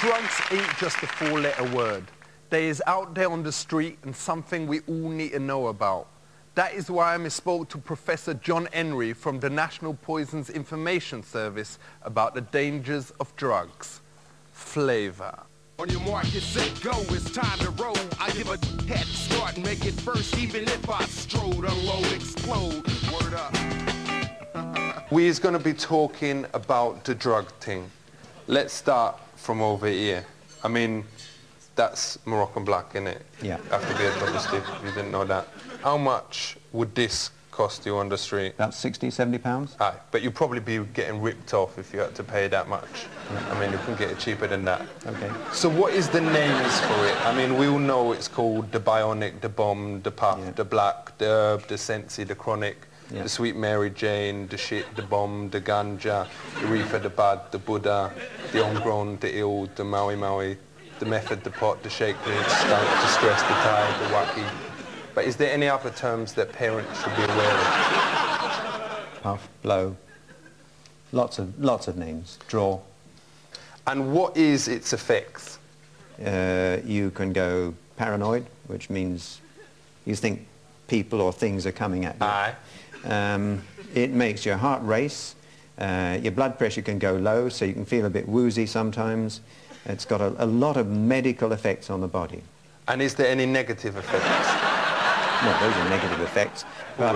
Drugs ain't just a four-letter word. They is out there on the street and something we all need to know about. That is why I spoke to Professor John Henry from the National Poisons Information Service about the dangers of drugs. Flavor. On your mark, get set, go, it's time to roll. I give a head start and make it first, even if I strode, unload, explode. Word up. We is going to be talking about the drug thing. Let's start from over here. I mean, that's Moroccan black, innit? Yeah. Have to be a double stick if you didn't know that. How much would this cost you on the street? About 60, 70 pounds. Aye, but you'd probably be getting ripped off if you had to pay that much. I mean, you can get it cheaper than that. Okay. So what is the names for it? I mean, we all know it's called the Bionic, the Bomb, the Puff, the Black, the Herb, the Sensi, the Chronic, the Sweet Mary Jane, the Shit, the Bomb, the Ganja, the Reefer, the Bad, the Buddha, the Homegrown, the Ill, the Maui Maui, the Method, the Pot, the Shake, the Skunk, the Stress, the Tide, the Wacky. But is there any other terms that parents should be aware of? Puff, blow, lots of names, draw. And what is its effects? You can go paranoid, which means you think people or things are coming at you. Aye. It makes your heart race. Your blood pressure can go low, so you can feel a bit woozy sometimes. It's got a lot of medical effects on the body. And is there any negative effects? No, those are negative effects. But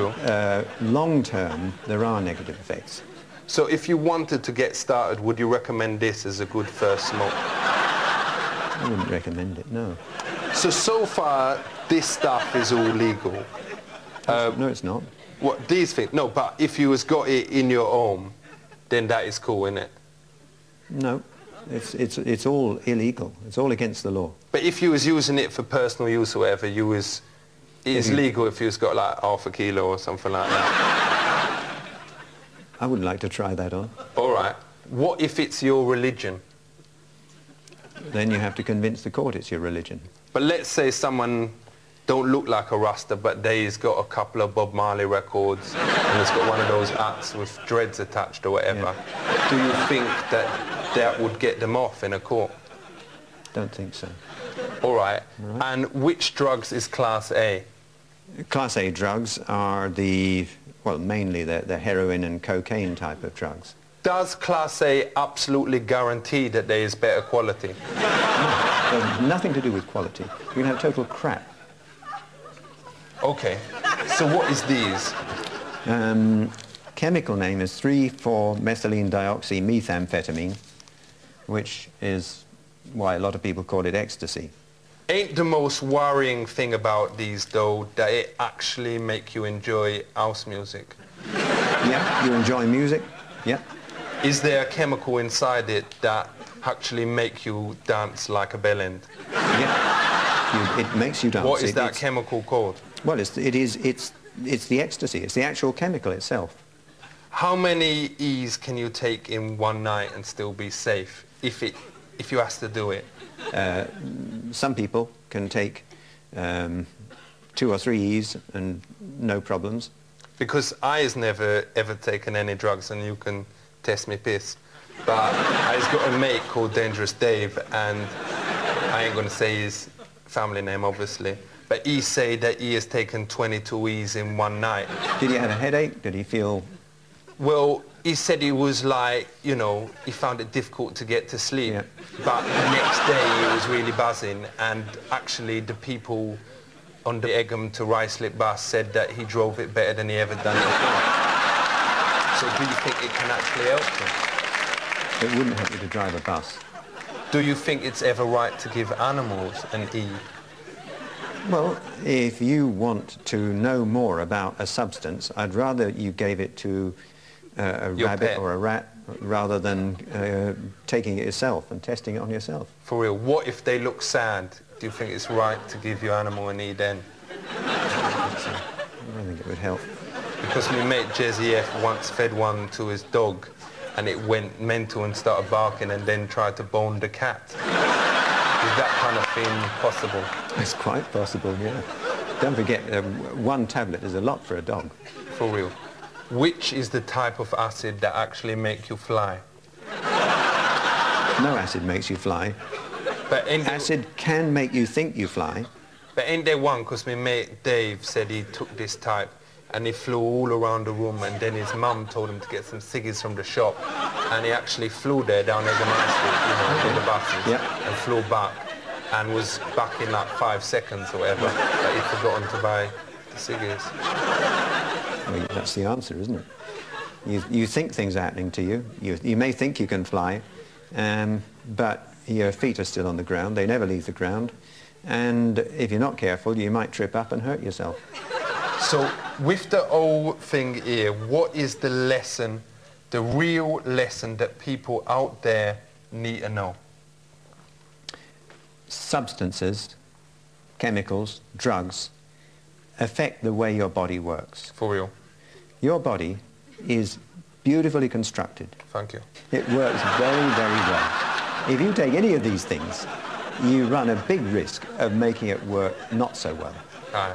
long-term, there are negative effects. So if you wanted to get started, would you recommend this as a good first smoke? I wouldn't recommend it, no. So far, this stuff is all legal. No, it's not. What, these things? No, but if you has got it in your home, then that is cool, isn't it? No, it's all illegal. It's all against the law. But if you was using it for personal use or whatever, it's legal if you was got like half a kilo or something like that. I wouldn't like to try that on. All right. What if it's your religion? Then you have to convince the court it's your religion. But let's say someone don't look like a Rasta, but they's got a couple of Bob Marley records and it's got one of those hats with dreads attached or whatever. Yeah. Do you think that would get them off in a court? Don't think so. All right. And which drugs is Class A? Class A drugs are mainly the heroin and cocaine type of drugs. Does Class A absolutely guarantee that there is better quality? No, nothing to do with quality. You can have total crap. Okay. So what is these? Chemical name is 3,4-methylene dioxymethamphetamine, which is why a lot of people call it ecstasy. Ain't the most worrying thing about these, though, that it actually make you enjoy house music? Yeah, you enjoy music, yeah. Is there a chemical inside it that actually make you dance like a bellend? Yeah, it makes you dance. What is that chemical called? Well, it's the ecstasy. It's the actual chemical itself. How many E's can you take in one night and still be safe if you have to do it? Some people can take 2 or 3 E's and no problems. Because I has never ever taken any drugs, and you can test me piss. But I've got a mate called Dangerous Dave, and I ain't going to say his family name, obviously. But he said that he has taken 22 E's in one night. Did he have a headache? Did he feel... Well, he said he was like, you know, he found it difficult to get to sleep. Yeah. But the next day he was really buzzing, and actually the people on the Egham to Ruislip bus said that he drove it better than he ever done before. So do you think it can actually help him? It wouldn't help you to drive a bus. Do you think it's ever right to give animals an E? Well, if you want to know more about a substance, I'd rather you gave it to a rabbit pet. or a rat rather than taking it yourself and testing it on yourself. For real, what if they look sad? Do you think it's right to give your animal an E then? I don't think it would help. Because my mate Jezzy F once fed one to his dog and it went mental and started barking and then tried to bone the cat. Is that kind of thing possible? It's quite possible, yeah. Don't forget, 1 tablet is a lot for a dog. For real. Which is the type of acid that actually make you fly? No acid makes you fly. But acid can make you think you fly. But ain't there one, because my mate Dave said he took this type and he flew all around the room, and then his mum told him to get some ciggies from the shop, and he actually flew there down Egan High Street, in the buses, and flew back, and was back in like 5 seconds or whatever, but he'd forgotten to buy the ciggies. Well, that's the answer, isn't it? You think things are happening to you. You may think you can fly, but your feet are still on the ground. They never leave the ground. And if you're not careful, you might trip up and hurt yourself. So with the whole thing here, what is the lesson, the real lesson that people out there need to know? Substances, chemicals, drugs affect the way your body works. For real? Your body is beautifully constructed. Thank you. It works very, very well. If you take any of these things, you run a big risk of making it work not so well. Aye.